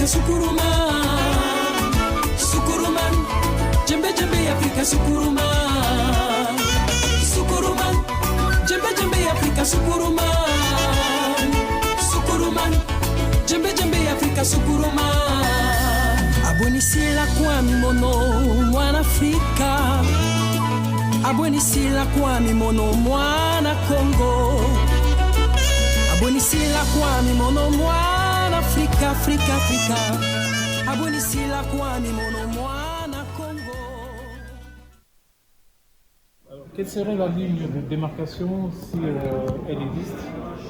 Africa Sukuruma, Sukuruman, Jembe Jembe Africa Sukuruma, Sukuruman, Jembe Jembe Africa Sukuruma, Sukuruman, Jembe Jembe Africa Sukuruma. Abonisila kwa mimono mwana Afrika, abonisila kwa mimono mwana Kongo, abonisila kwa mimono mwana Afrika, Afrika, Afrika, abonisila kwa mimono mwana Congo. Alors, quelle serait la ligne de démarcation si elle existe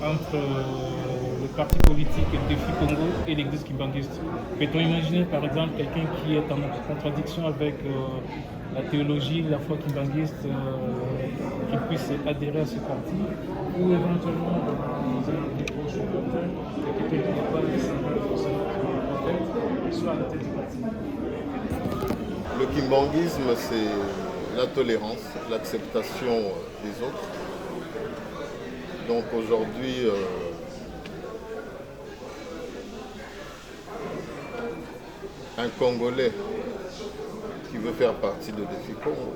entre le parti politique Défi Congo et l'église kimbanguiste? Peut-on imaginer par exemple quelqu'un qui est en contradiction avec la théologie, la foi kimbanguiste, qui puisse adhérer à ce parti, ou éventuellement des proches quelqu'un qui n'est pas nécessairement forcément prophète, soit à la tête du parti? Le kimbanguisme, c'est la tolérance, l'acceptation des autres. Donc aujourd'hui, un Congolais qui veut faire partie de Défi Congo,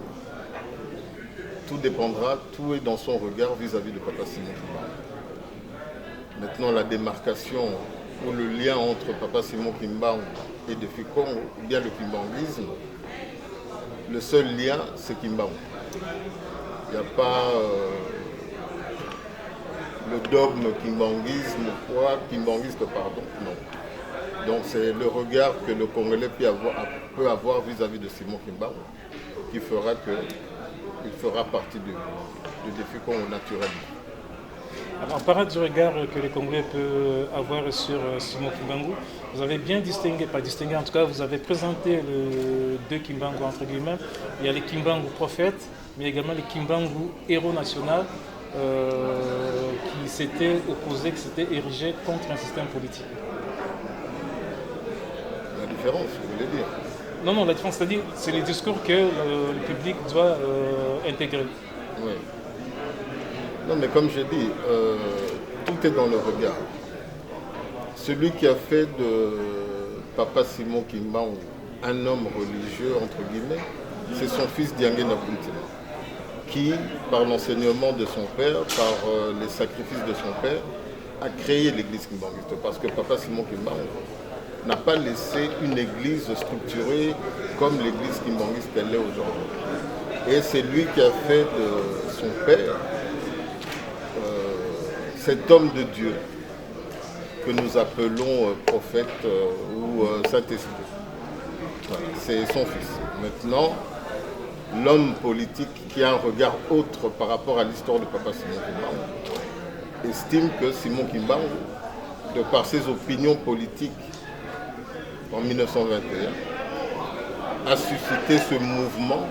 tout dépendra, tout est dans son regard vis-à-vis de Papa Simon Kimbangu. Maintenant, la démarcation ou le lien entre Papa Simon Kimbangu et Défi Congo, ou bien le kimbanguisme, le seul lien, c'est Kimbangu. Il n'y a pas le dogme kimbanguisme, quoi, kimbanguiste, pardon, non. Donc c'est le regard que le Congolais peut avoir vis-à-vis de Simon Kimbangu qui fera qu'il fera partie du Défi Congo naturellement. Alors, en parlant du regard que les Congolais peuvent avoir sur Simon Kimbangu, vous avez bien distingué, pas distingué, en tout cas, vous avez présenté le deux Kimbangu entre guillemets. Il y a les Kimbangu prophètes, mais également les Kimbangu héros national qui s'étaient opposés, qui s'étaient érigés contre un système politique. La différence, vous voulez dire? Non, la différence, c'est-à-dire c'est les discours que le public doit intégrer. Oui. Non, mais comme j'ai dit, tout est dans le regard. Celui qui a fait de Papa Simon Kimbangu un homme religieux, entre guillemets, c'est son fils Diangué Napuntima, qui, par l'enseignement de son père, par les sacrifices de son père, a créé l'église kimbanguiste. Parce que Papa Simon Kimbangu n'a pas laissé une église structurée comme l'église kimbanguiste qu'elle est aujourd'hui. Et c'est lui qui a fait de son père cet homme de Dieu que nous appelons prophète ou Saint-Esprit. Voilà, c'est son fils. Maintenant, l'homme politique qui a un regard autre par rapport à l'histoire de Papa Simon Kimbangu estime que Simon Kimbangu, de par ses opinions politiques en 1921, a suscité ce mouvement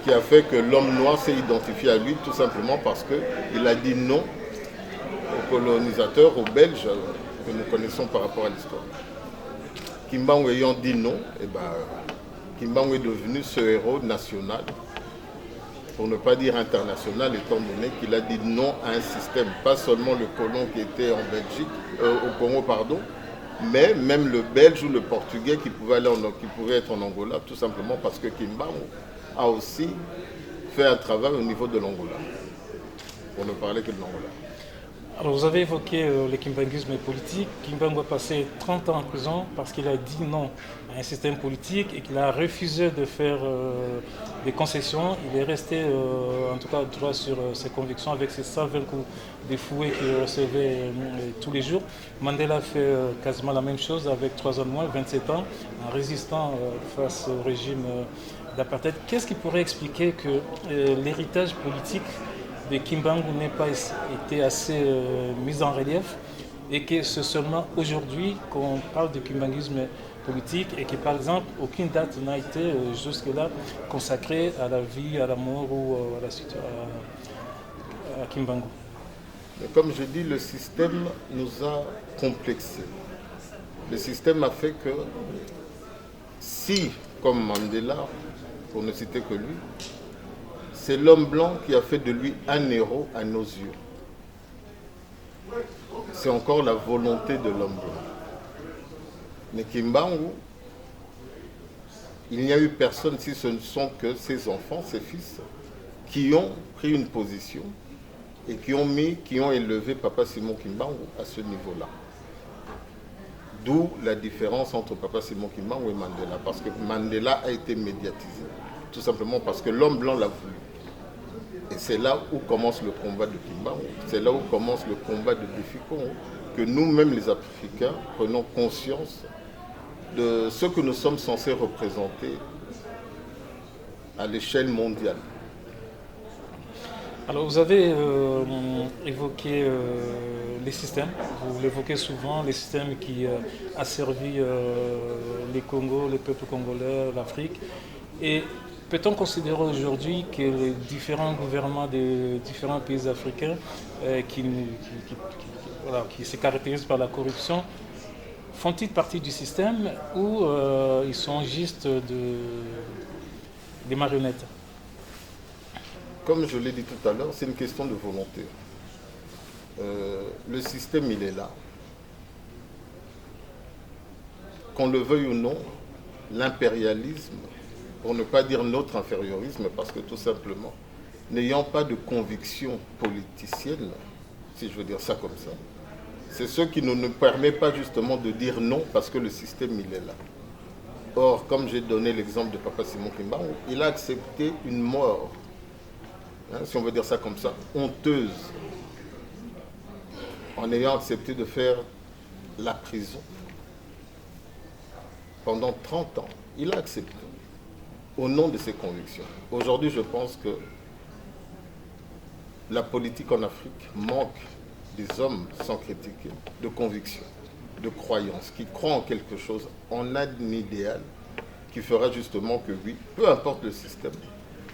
qui a fait que l'homme noir s'est identifié à lui tout simplement parce qu'il a dit non aux colonisateurs, aux Belges que nous connaissons par rapport à l'histoire. Kimbangu ayant dit non, Kimbangu est devenu ce héros national, pour ne pas dire international, étant donné qu'il a dit non à un système, pas seulement le colon qui était en Belgique, au Congo, pardon, mais même le Belge ou le Portugais qui pouvait être en Angola, tout simplement parce que Kimbangu a aussi fait un travail au niveau de l'Angola, pour ne parler que de l'Angola. Alors vous avez évoqué le kimbanguisme politique. Kimbangu a passé 30 ans en prison parce qu'il a dit non à un système politique et qu'il a refusé de faire des concessions. Il est resté en tout cas droit sur ses convictions avec ses 120 coups de fouet qu'il recevait tous les jours. Mandela a fait quasiment la même chose avec 3 ans de moins, 27 ans, en résistant face au régime d'apartheid. Qu'est-ce qui pourrait expliquer que l'héritage politique de Kimbangu n'ait pas été assez mis en relief et que c'est seulement aujourd'hui qu'on parle de kimbanguisme politique et que par exemple aucune date n'a été jusque-là consacrée à la vie, à la mort ou à la suite à Kimbangu? Comme je dis, le système nous a complexés. Le système a fait que si, comme Mandela, pour ne citer que lui, c'est l'homme blanc qui a fait de lui un héros à nos yeux. C'est encore la volonté de l'homme blanc. Mais Kimbangu, il n'y a eu personne, si ce ne sont que ses enfants, ses fils, qui ont pris une position et qui ont élevé Papa Simon Kimbangu à ce niveau-là. D'où la différence entre Papa Simon Kimbangu et Mandela, parce que Mandela a été médiatisé, tout simplement parce que l'homme blanc l'a voulu. Et c'est là où commence le combat de Kimbangu, c'est là où commence le combat de Défi Congo, que nous-mêmes les Africains prenons conscience de ce que nous sommes censés représenter à l'échelle mondiale. Alors vous avez évoqué les systèmes, vous l'évoquez souvent, les systèmes qui asservissent les Congos, les peuples congolais, l'Afrique. Et peut-on considérer aujourd'hui que les différents gouvernements des différents pays africains qui se caractérisent par la corruption font-ils partie du système ou ils sont juste des marionnettes? Comme je l'ai dit tout à l'heure, c'est une question de volonté. Le système, il est là. Qu'on le veuille ou non, l'impérialisme, pour ne pas dire notre infériorisme, parce que tout simplement, n'ayant pas de conviction politicienne, si je veux dire ça comme ça, c'est ce qui ne nous permet pas justement de dire non, parce que le système, il est là. Or, comme j'ai donné l'exemple de Papa Simon Kimbangu, il a accepté une mort, si on veut dire ça comme ça, honteuse, en ayant accepté de faire la prison pendant 30 ans. Il a accepté, au nom de ses convictions. Aujourd'hui, je pense que la politique en Afrique manque des hommes, sans critiquer, de conviction, de croyance, qui croient en quelque chose, en un idéal qui fera justement que oui, peu importe le système,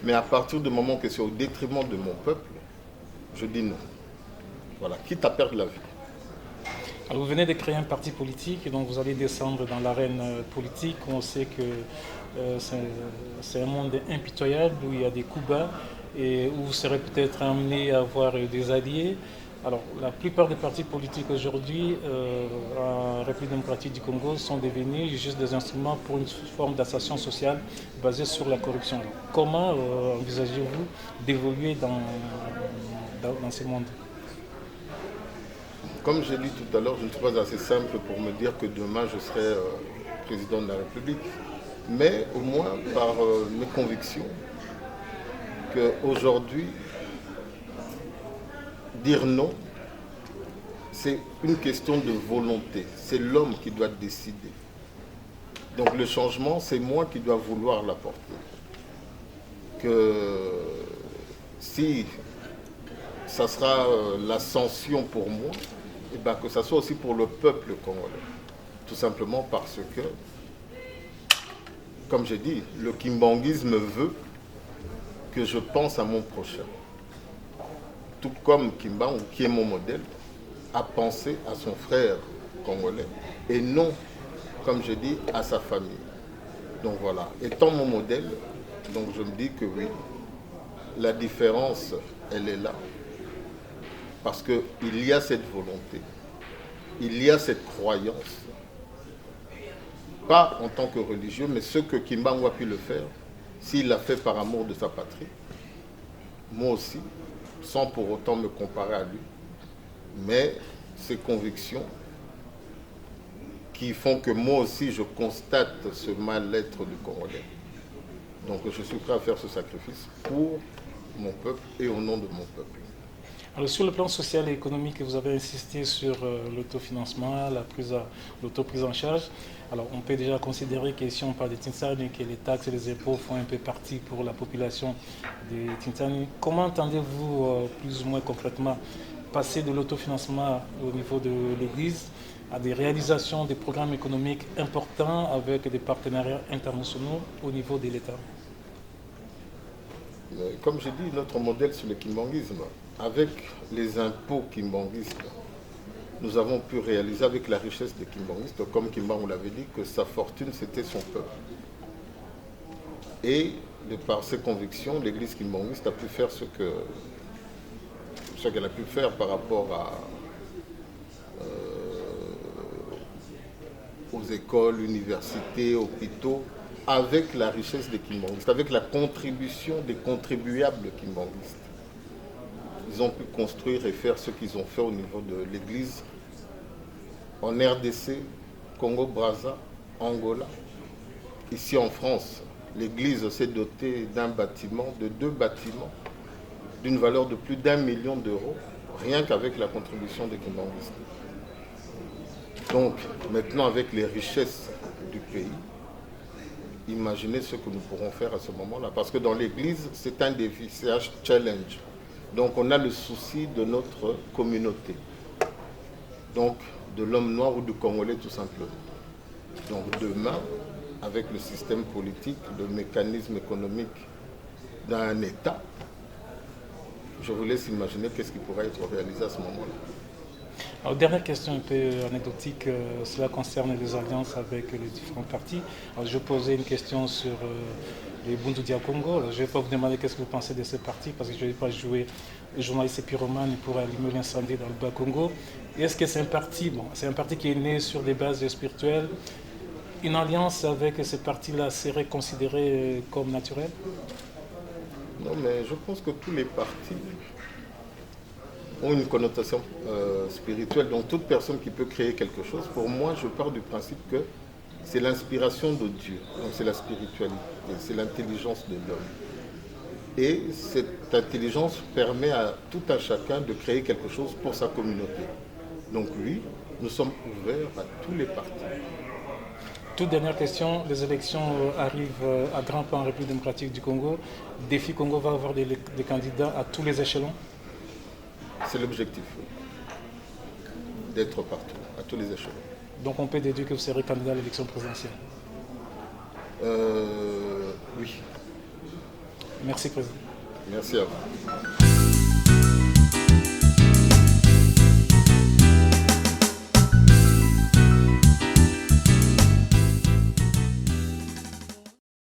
mais à partir du moment que c'est au détriment de mon peuple, je dis non. Voilà, quitte à perdre la vie. Alors vous venez de créer un parti politique et donc vous allez descendre dans l'arène politique. On sait que c'est un monde impitoyable où il y a des coups bas et où vous serez peut-être amené à avoir des alliés. Alors la plupart des partis politiques aujourd'hui en République démocratique du Congo sont devenus juste des instruments pour une forme d'association sociale basée sur la corruption. Alors, comment envisagez-vous d'évoluer dans ce monde? Comme j'ai dit tout à l'heure, je ne suis pas assez simple pour me dire que demain je serai président de la République, mais au moins par mes convictions qu'aujourd'hui, dire non, c'est une question de volonté. C'est l'homme qui doit décider. Donc le changement, c'est moi qui dois vouloir l'apporter. Que si ça sera l'ascension pour moi, et bien que ça soit aussi pour le peuple congolais. Tout simplement parce que, comme j'ai dit, le kimbanguisme veut que je pense à mon prochain. Tout comme Kimbangu, qui est mon modèle, a pensé à son frère congolais et non, comme je dis, à sa famille. Donc voilà, étant mon modèle, donc je me dis que oui, la différence, elle est là. Parce qu'il y a cette volonté, il y a cette croyance, pas en tant que religieux, mais ce que Kimbangu a pu le faire, s'il l'a fait par amour de sa patrie, moi aussi, sans pour autant me comparer à lui, mais ses convictions qui font que moi aussi je constate ce mal-être du Congolais. Donc je suis prêt à faire ce sacrifice pour mon peuple et au nom de mon peuple. Alors sur le plan social et économique, vous avez insisté sur l'autofinancement, l'autoprise en charge. Alors on peut déjà considérer que si on parle de Tinzani, que les taxes et les impôts font un peu partie pour la population de Tinzani. Comment entendez-vous plus ou moins concrètement passer de l'autofinancement au niveau de l'Église à des réalisations des programmes économiques importants avec des partenariats internationaux au niveau de l'État? Comme j'ai dit, notre modèle sur le kimbanguisme, avec les impôts kimbanguistes, nous avons pu réaliser avec la richesse des kimbanguistes, comme Kimbangu l'avait dit, que sa fortune c'était son peuple. Et de par ses convictions, l'église kimbanguiste a pu faire ce qu'elle a pu faire par rapport aux écoles, universités, hôpitaux, avec la richesse des kimbanguistes, avec la contribution des contribuables kimbanguistes. Ils ont pu construire et faire ce qu'ils ont fait au niveau de l'église en RDC, Congo-Brazza, Angola. Ici en France, l'église s'est dotée d'un bâtiment, de 2 bâtiments, d'une valeur de plus d'1 million d'euros, rien qu'avec la contribution des kimbanguistes. Donc, maintenant, avec les richesses du pays, imaginez ce que nous pourrons faire à ce moment-là. Parce que dans l'église, c'est un défi, c'est un challenge. Donc, on a le souci de notre communauté. Donc, de l'homme noir ou du Congolais, tout simplement. Donc, demain, avec le système politique, le mécanisme économique d'un État, je vous laisse imaginer qu'est-ce qui pourrait être réalisé à ce moment-là. Alors, dernière question un peu anecdotique, cela concerne les alliances avec les différents partis. Alors, je posais une question sur les Bundu Dia Congo. Alors, je ne vais pas vous demander qu'est-ce que vous pensez de ces partis parce que je ne vais pas jouer le journaliste pyromane pour allumer l'incendie dans le Bas-Congo. Est-ce que c'est un parti, c'est un parti qui est né sur des bases spirituelles? Une alliance avec ces partis-là serait considérée comme naturelle? Non, mais je pense que tous les partis ont une connotation spirituelle. Donc toute personne qui peut créer quelque chose, pour moi, je pars du principe que c'est l'inspiration de Dieu. Donc c'est la spiritualité, c'est l'intelligence de l'homme. Et cette intelligence permet à tout un chacun de créer quelque chose pour sa communauté. Donc oui, nous sommes ouverts à tous les partis. Toute dernière question, les élections arrivent à grands pas en République démocratique du Congo. Défi Congo va avoir des candidats à tous les échelons? C'est l'objectif, d'être partout, à tous les échelons. Donc on peut déduire que vous serez candidat à l'élection présidentielle? Oui. Merci, Président. Merci à vous.